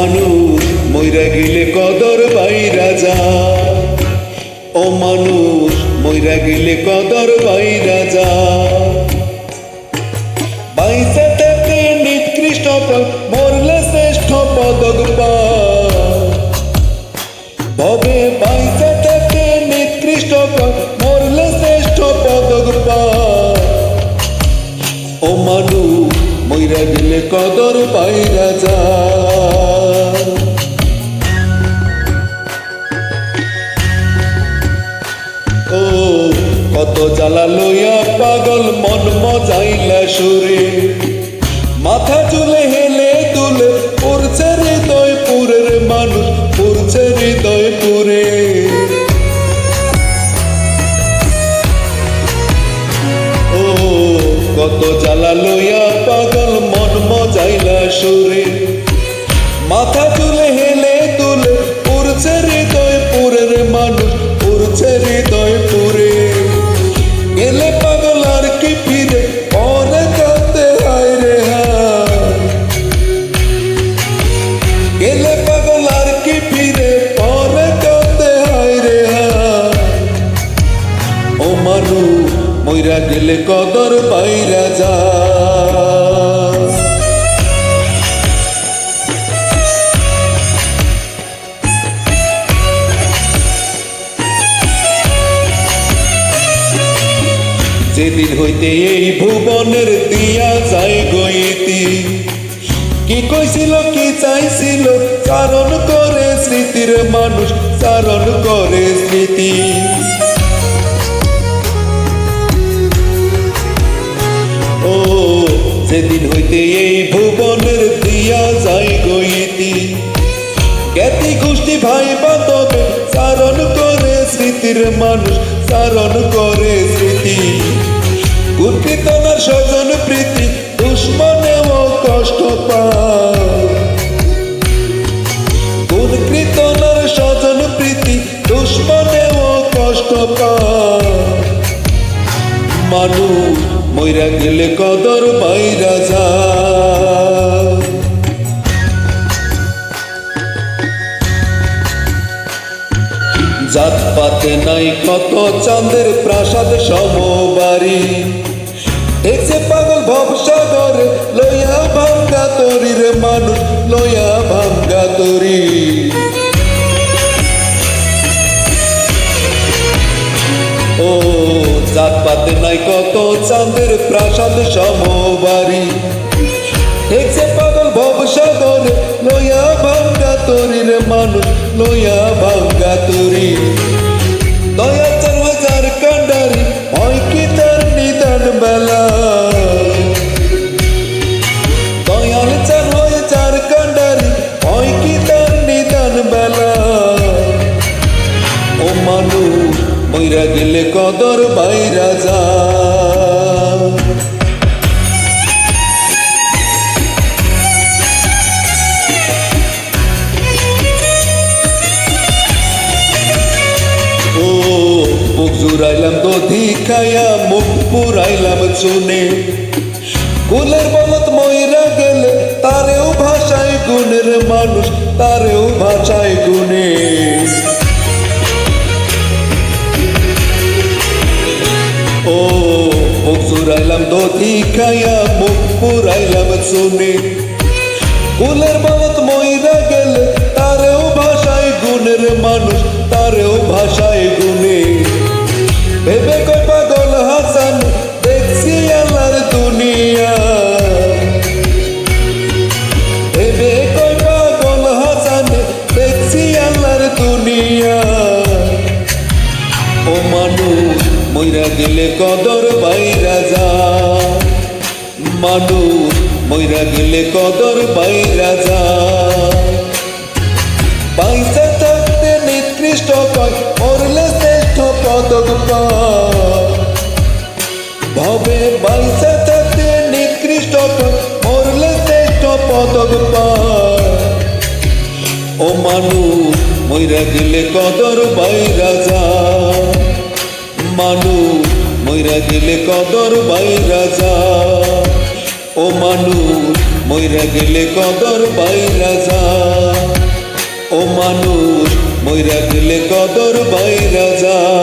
মানুষ মইরা গেলে কদর বাইরা যা, ও মানুষ মইরা গেলে কদর বাইরা যা। বাইসে থেকে নিকৃষ্ট মরলে শ্রেষ্ঠ পদক পায়, ভবে বাইসে থেকে নিকৃষ্ট মরলে শ্রেষ্ঠ পদক পায়। ও মানুষ মইরা গেলে কদর বাইরা যা। ও কত জ্বালা লইয়া পাগল মন মজাইলা সুরে, মাথা চুলে হেলে তুলে পড়ছে হৃদয় পুরের মানুষ, পড়ছে হৃদয় পুরে। ও কত জ্বালা লইয়া পাগল মন মজাইলা সুরে, মাথা চুলে হেলে তুলে পড়ছে হৃদয় পুরের মানুষ, পড়ছে হৃদয় পুরে। গেলে পাগল আর কি ফিরে পরে কাঁদতে হায় রে হায়, গেলে পাগল আর কি ফিরে পরে কাঁদতে হায় রে হায়। ও মানুষ মইরা গেলে কদর বাইরা যা। যেদিন হইতে এই ভুবনের দিয়া যায় গইতি, কি কইছিল কি চাইছিল চারণ করে স্মৃতির মানুষ, চারণ করে স্মৃতি। ও যেদিন হইতে এই ভুবনের দিয়া যায় গইতি, জ্ঞাতি গোষ্ঠী ভাই বান্ধবে চারণ করে স্মৃতির মানুষ, চারণ করে স্মৃতি। কোন কীর্তনার স্বজন প্রীতি দুশ্মনেও কষ্ট পায়, কোন কীর্তনার স্বজন প্রীতি দুশ্মনেও কষ্ট পায়। মানুষ মইরা গেলে কদর বাইরা যা। জাত পাতে নাই কত চাঁদের প্রাসাদ সমবাড়ি, দেখছে পাগল ভবসাগর লইয়া ভাঙ্গা তরির মানুষ, লইয়া ভাঙ্গা তরি। ও জাত পাতে নাই কত চাঁদের প্রাসাদ সমবাড়ি, দেখছে পাগল ভবসাগর লইয়া ভাঙ্গা তরির মানুষ, লইয়া ভাঙ্গা তরি। দয়া ৪,০০০ কান্ডারি হয় কি তার নিদান বেলা, দয়াল ৪,০০০ কান্ডারি হয় কি তার নিদান বেলা। ও মানুষ মইরা গেলে কদর বাইরা যা। মুখ জুড়াইলাম দধি খাইয়া মুখ পুরাইলাম চুনে, কুলের বলত মইরা গেলে তারেও ভাষায় গুণের মানুষ, তারেও ভাষায় গুণে। ও মুখ জুড়াইলাম দধি খাইয়া মুখ পুরাইলাম চুনে, কুলের বলত মইরা গেলে তারেও ভাষায় গুণের মানুষ, তারেও ভাষায় গুণে। ভেবে কই পাগল হাসান দেখছি আল্লাহর দুনিয়া, ভেবে কই পাগল হাসান দেখছি আল্লাহর দুনিয়া। ও মানুষ মইরা গেলে কদর বাইরা যা, মানুষ মইরা গেলে কদর বাইরা যা। বাইসে থাকতে নিকৃষ্ট কয় মরলে শ্রেষ্ঠ পদক পায়, ভবে বাইসে থাকতে নিকৃষ্ট কয় মরলে শ্রেষ্ঠ পদক পায়। ও মানুষ মইরা গেলে কদর বাইরা যা, মানুষ মইরা গেলে কদর বাইরা যা। ও মানুষ মইরা গেলে কদর বাইরা যায়। ও মানুষ মইরা গেলে কদর বাইরা যায়।